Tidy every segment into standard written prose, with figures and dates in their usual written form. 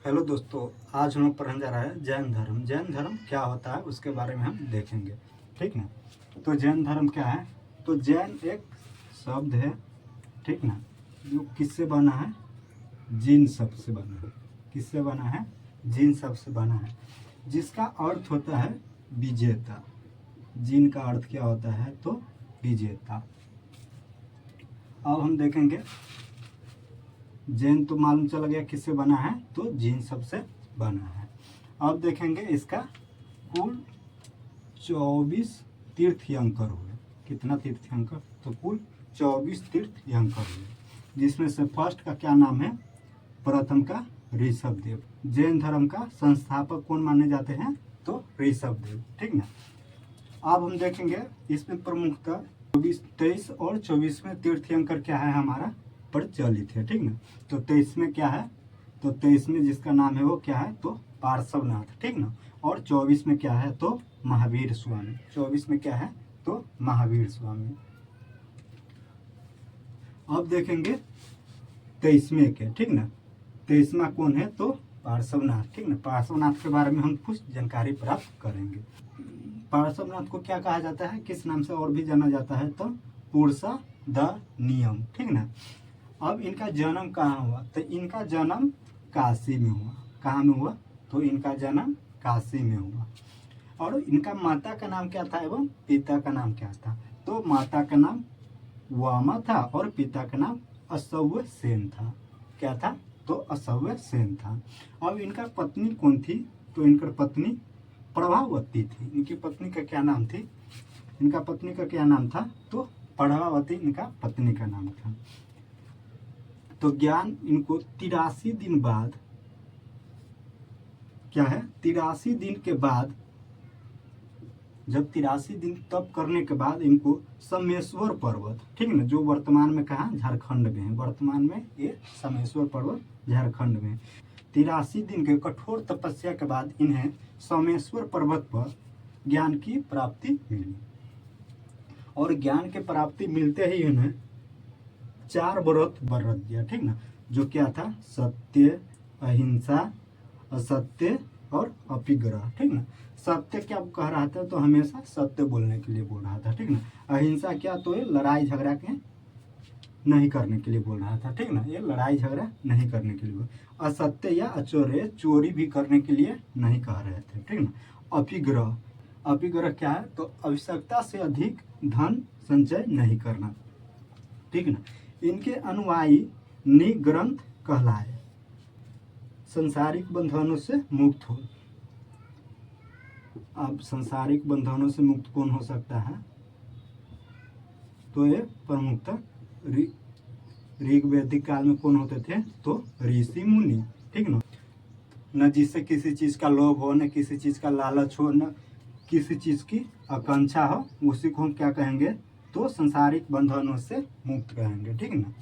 Hello दोस्तों, आज हम लोग पढ़ने जा रहा है जैन धर्म। जैन धर्म क्या होता है उसके बारे में हम देखेंगे, ठीक ना। तो जैन धर्म क्या है? तो जैन एक शब्द है, ठीक ना, जो किससे बना है? जिन शब्द से बना है। किससे बना है? जिन शब्द से बना है, जिसका अर्थ होता है विजेता। जिन का अर्थ क्या होता है? तो विजेता। अब हम देखेंगे जैन तो मालूम चला गया किससे बना है, तो जिन शब्द से बना है। अब देखेंगे इसका कुल 24 तीर्थंकर हुए। कितना तीर्थंकर? तो कुल 24 तीर्थंकर हुए, जिसमें से फर्स्ट का क्या नाम है? प्रथम का ऋषभ देव। जैन धर्म का संस्थापक कौन माने जाते हैं? तो ऋषभ देव, ठीक ना। अब हम देखेंगे इसमें प्रमुखता 23 और 24 में तीर्थंकर क्या है हमारा? प्रचलित है, ठीक ना। तो 23 में क्या है? तो 23 में जिसका नाम है वो क्या है? तो पार्श्वनाथ, ठीक ना। और 24 में क्या है? तो महावीर स्वामी। 24 में क्या है? तो महावीर स्वामी। अब देखेंगे 23वें के, ठीक ना। 23वां कौन है? तो पार्श्वनाथ, ठीक ना। पार्श्वनाथ के बारे में हम कुछ जानकारी प्राप्त करेंगे। पार्श्वनाथ को क्या कहा जाता है, किस नाम से और भी जाना जाता है? तो पुरुषा द नियम, ठीक ना। अब इनका जन्म कहाँ हुआ? तो इनका जन्म काशी में हुआ। कहाँ में हुआ? तो इनका जन्म काशी में हुआ। और इनका माता का नाम क्या था एवं पिता का नाम क्या था? तो माता का नाम वामा था और पिता का नाम असव्य सेन था। क्या था? तो असव्य सेन था। अब इनका पत्नी कौन थी? तो इनका पत्नी प्रभावती थी। इनकी पत्नी का क्या नाम थी? इनका पत्नी का क्या नाम था? तो प्रभावती इनका पत्नी का नाम था। तो ज्ञान इनको 83 दिन बाद क्या है? 83 दिन के बाद, जब 83 दिन तप करने के बाद इनको समेश्वर पर्वत, ठीक ना, जो वर्तमान में कहा झारखंड में है। वर्तमान में ये समेश्वर पर्वत झारखंड में। 83 दिन के कठोर तपस्या के बाद इन्हें समेश्वर पर्वत पर ज्ञान की प्राप्ति मिली। और ज्ञान की प्राप्ति मिलते ही इन्हें 4 व्रत दिया, ठीक ना। जो क्या था? सत्य, अहिंसा, असत्य और अपिग्रह, ठीक ना। सत्य क्या कह रहा था? तो हमेशा सत्य बोलने के लिए बोल रहा था, ठीक ना। अहिंसा क्या? तो ये लड़ाई झगड़ा के नहीं करने के लिए बोल रहा था, ठीक ना। ये लड़ाई झगड़ा नहीं करने के लिए। असत्य या अचौर्य, चोरी भी करने के लिए नहीं कह रहे थे, ठीक ना। अपिग्रह, अपिग्रह क्या है? तो आवश्यकता से अधिक धन संचय नहीं करना, ठीक ना। इनके अनुयायी निग्रंथ कहलाए। संसारिक बंधनों से मुक्त हो। अब संसारिक बंधनों से मुक्त कौन हो सकता है? तो ये प्रमुखतः ऋग वैदिक काल में कौन होते थे? तो ऋषि मुनि, ठीक ना। न जिससे किसी चीज का लोभ हो, न किसी चीज का लालच हो, न किसी चीज की आकांक्षा हो, उसी को हम क्या कहेंगे? तो संसारिक बंधनों से मुक्त कहेंगे, ठीक ना।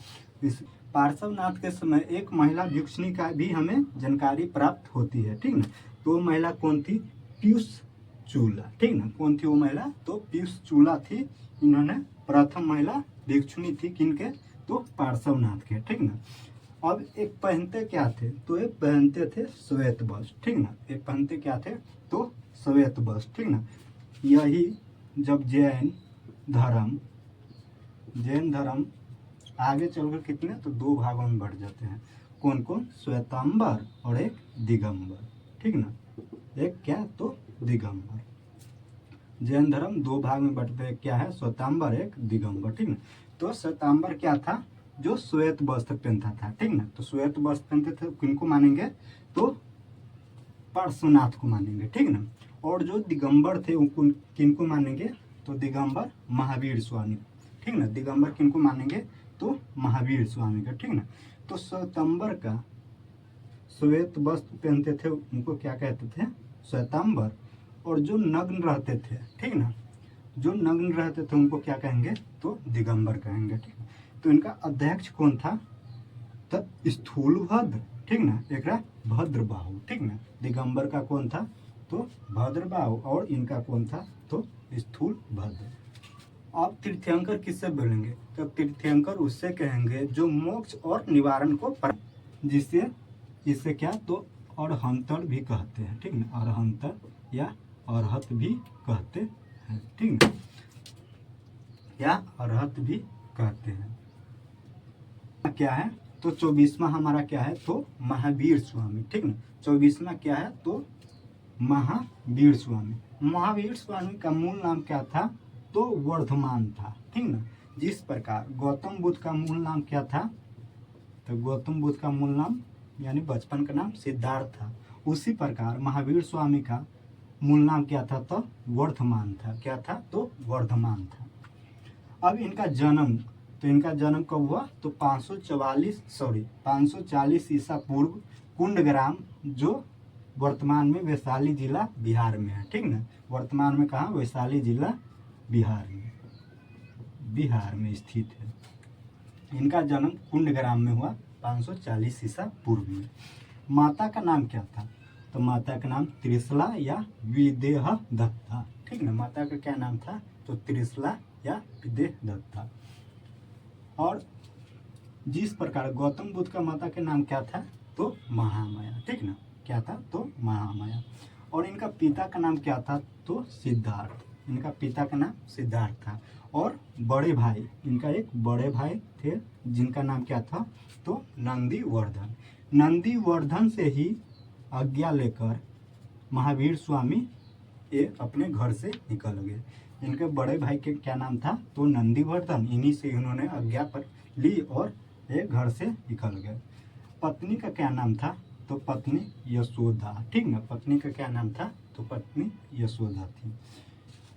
इस पार्श्वनाथ के समय एक महिला भिक्षुणी का भी हमें जानकारी प्राप्त होती है, ठीक ना। तो महिला कौन थी? पीयूष चूला, ठीक ना। कौन थी वो महिला? तो पीयूष चूला थी। इन्होंने प्रथम महिला भिक्षुणी थी किनके? तो पार्श्वनाथ के, ठीक ना। अब एक पहनते क्या थे? तो एक पहनते थे श्वेत वस्त्र, ठीक ना। एक पहनते क्या थे? तो श्वेत वस्त्र, ठीक ना। यही जब जैन धर्म आगे चलकर कितने? तो 2 भागों में बढ़ जाते हैं। कौन कौन? श्वेतांबर और एक दिगंबर, ठीक ना। एक क्या? तो दिगंबर। जैन धर्म 2 भाग में बढ़ते हैं। क्या है? श्वेतांबर, एक दिगंबर, ठीक ना। तो श्वेतांबर क्या था? जो श्वेत वस्त्र पहनता था, ठीक ना। तो श्वेत वस्त्र पहनते थे किनको मानेंगे? तो पार्श्वनाथ को मानेंगे, ठीक ना। और जो दिगंबर थे उनको किनको मानेंगे? तो दिगंबर महावीर स्वामी, ठीक ना। दिगंबर किनको मानेंगे? तो महावीर स्वामी का, ठीक ना। तो श्वेतांबर का श्वेत वस्त्र पहनते थे उनको क्या कहते थे? श्वेतांबर। और जो नग्न रहते थे, ठीक ना, जो नग्न रहते थे उनको क्या कहेंगे? तो दिगंबर कहेंगे, ठीक। तो इनका अध्यक्ष कौन था? तो स्थूलभद्र, ठीक ना। एक भद्रबाहु, ठीक ना। दिगंबर का कौन था? तो भद्रबाहु। और इनका कौन था? तो स्थूलभद्र। आप तीर्थंकर किससे बोलेंगे? तो तीर्थंकर उससे कहेंगे जो मोक्ष और निवारण को जिससे इससे क्या? तो अरहंतर भी कहते हैं, ठीक ना, अरहंतर या अरहत भी कहते हैं, ठीक ना, या अरहत भी कहते हैं। क्या है तो 24वां हमारा क्या है तो महावीर स्वामी, ठीक ना। 24वां क्या है तो महावीर स्वामी। महावीर स्वामी का मूल नाम क्या था तो वर्धमान था, ठीक ना। जिस प्रकार गौतम बुद्ध का मूल नाम क्या था तो गौतम बुद्ध का मूल नाम यानी बचपन का नाम सिद्धार्थ था, उसी प्रकार महावीर स्वामी का मूल नाम क्या था तो वर्धमान था। क्या था तो वर्धमान था। अब इनका जन्म तो इनका जन्म कब हुआ तो 540 ईसा पूर्व कुंडग्राम, जो वर्तमान में वैशाली जिला बिहार में है, ठीक ना। वर्तमान में कहाँ वैशाली जिला बिहार में स्थित है। इनका जन्म कुंडग्राम में हुआ 540 ईसा पूर्व में। माता का नाम क्या था तो माता का नाम त्रिशला या विदेह दत्ता, ठीक ना। माता का क्या नाम था तो त्रिशला या विदेह दत्ता। और जिस प्रकार गौतम बुद्ध का माता के नाम क्या था तो महामाया, ठीक ना। क्या था तो महामाया। और इनका पिता का नाम क्या था तो सिद्धार्थ। इनका पिता का नाम सिद्धार्थ था। और बड़े भाई, इनका एक बड़े भाई थे जिनका नाम क्या था तो नंदीवर्धन। नंदीवर्धन से ही आज्ञा लेकर महावीर स्वामी ये अपने घर से निकल गए। इनके बड़े भाई के क्या नाम था तो नंदीवर्धन, इन्हीं से इन्होंने आज्ञा पर ली और ये घर से निकल गए। पत्नी का क्या नाम था तो पत्नी यशोदा, ठीक ना। पत्नी का क्या नाम था तो पत्नी यशोदा थी।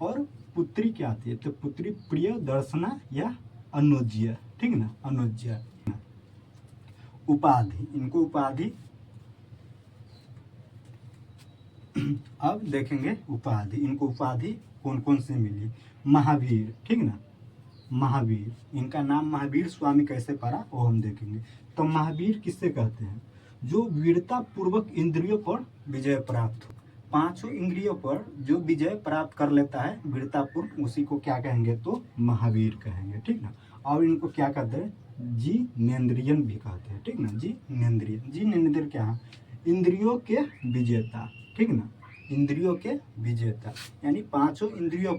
और पुत्री क्या थी तो पुत्री प्रिय दर्शना या अनुज्या, ठीक ना, अनुज्या। उपाधि, इनको उपाधि अब देखेंगे उपाधि। इनको उपाधि कौन कौन से मिली। महावीर, ठीक ना, महावीर। इनका नाम महावीर स्वामी कैसे पड़ा वो हम देखेंगे। तो महावीर किससे कहते हैं जो वीरता पूर्वक इंद्रियों पर विजय प्राप्त हो। पांचों इंद्रियों पर जो विजय प्राप्त कर लेता है वीरतापूर्व, उसी को क्या कहेंगे तो महावीर कहेंगे, ठीक ना। और इनको क्या कहते हैं जिनेंद्रियन भी कहते हैं, ठीक ना, जिनेंद्रियन। जिनेंद्रिय क्या है इंद्रियों के विजेता, ठीक ना, इंद्रियों के विजेता। यानी पांचों इंद्रियों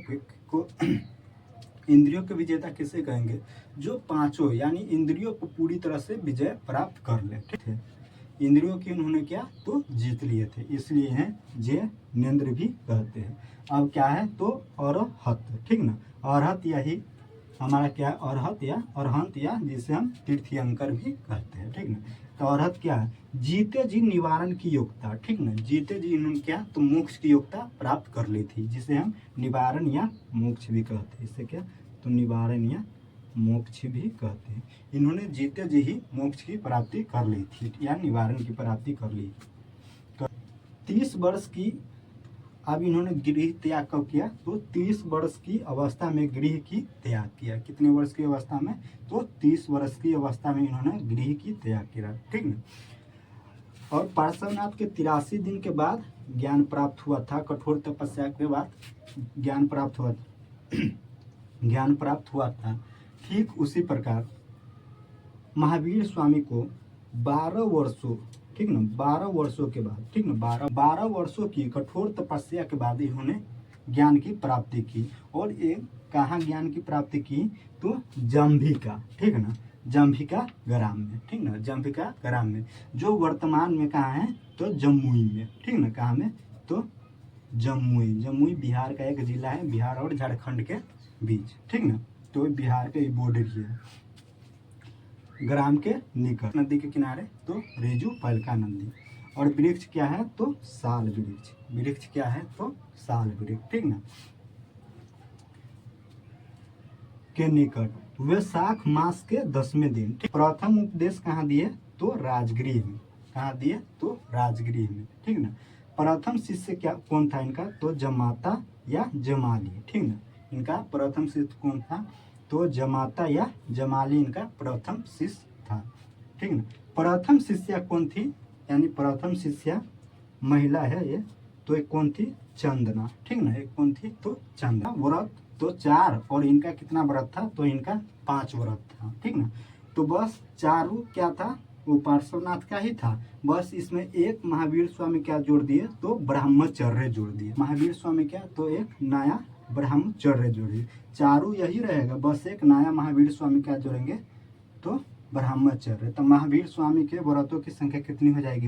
को इंद्रियों के विजेता किसे कहेंगे जो पांचों यानी इंद्रियों को पूरी तरह से विजय प्राप्त कर ले, ठीक है। इंद्रियों की उन्होंने क्या तो जीत लिए थे, इसलिए हैं जिनेंद्र भी कहते हैं। अब क्या है तो अरहत, ठीक ना। अरहत यही हमारा क्या है अरहत या अरहंत या जिसे हम तीर्थंकर भी कहते हैं, ठीक ना। तो अरहत क्या है जीते जी निवारण की योग्यता, ठीक ना। जीते जी इन्होंने क्या तो मोक्ष की योग्यता प्राप्त कर ली थी, जिसे हम निवारण या मोक्ष भी कहते हैं। इससे क्या तो निवारण या मोक्ष भी कहते हैं। इन्होंने जीते जी ही मोक्ष की प्राप्ति कर ली थी या निवारण की प्राप्ति कर ली। तो 30 वर्ष की अब इन्होंने गृह त्याग कब किया तो 30 वर्ष की अवस्था में गृह की त्याग किया। कितने वर्ष की अवस्था में तो 30 वर्ष की अवस्था में इन्होंने गृह की त्याग किया, ठीक ना। और पार्श्वनाथ के 83 दिन के बाद ज्ञान प्राप्त हुआ था। कठोर तपस्या के बाद ज्ञान प्राप्त हुआ था। ठीक उसी प्रकार महावीर स्वामी को 12 वर्षों, ठीक ना, 12 वर्षों के बाद, ठीक ना, 12 वर्षों की कठोर तपस्या के बाद इन्होंने ज्ञान की प्राप्ति की। और ये कहाँ ज्ञान की प्राप्ति की तो जंभिका, ठीक ना, जंभिका ग्राम में, ठीक ना, जंभिका ग्राम में, जो वर्तमान में कहाँ है तो जमुई में, ठीक ना। कहाँ में तो जमुई बिहार का एक जिला है, बिहार और झारखंड के बीच, ठीक ना। तो बिहार के बॉर्डर ही है। ग्राम के निकट नदी के किनारे तो रेजू पलका नदी। और वृक्ष क्या है तो साल वृक्ष। वृक्ष क्या है तो साल वृक्ष, ठीक ना, के निकट वैशाख मास के 10वें दिन। प्रथम उपदेश कहाँ दिए तो राजगृह में। कहाँ दिए तो राजगृह में, ठीक ना। प्रथम शिष्य क्या कौन था इनका तो जमाता या जमाली, ठीक ना। इनका प्रथम शिष्य कौन था तो जमाता या जमाली इनका प्रथम शिष्य था, ठीक ना। प्रथम शिष्या कौन थी यानी प्रथम शिष्या महिला है ये, तो एक कौन थी चंदना, ठीक ना। एक कौन थी तो चंदना। व्रत तो 4 और इनका कितना व्रत था तो इनका 5 व्रत था, ठीक ना। तो बस चारों क्या था वो पार्श्वनाथ का ही था, बस इसमें एक महावीर स्वामी क्या जोड़ दिए तो ब्रह्मचर्य जोड़ दिए। महावीर स्वामी क्या तो एक नया ब्रह्मचर्य जोड़िए, चारों यही रहेगा, बस एक नया महावीर स्वामी क्या जोड़ेंगे तो ब्रह्मचर्य। तो महावीर स्वामी के व्रतों की संख्या कितनी हो जाएगी?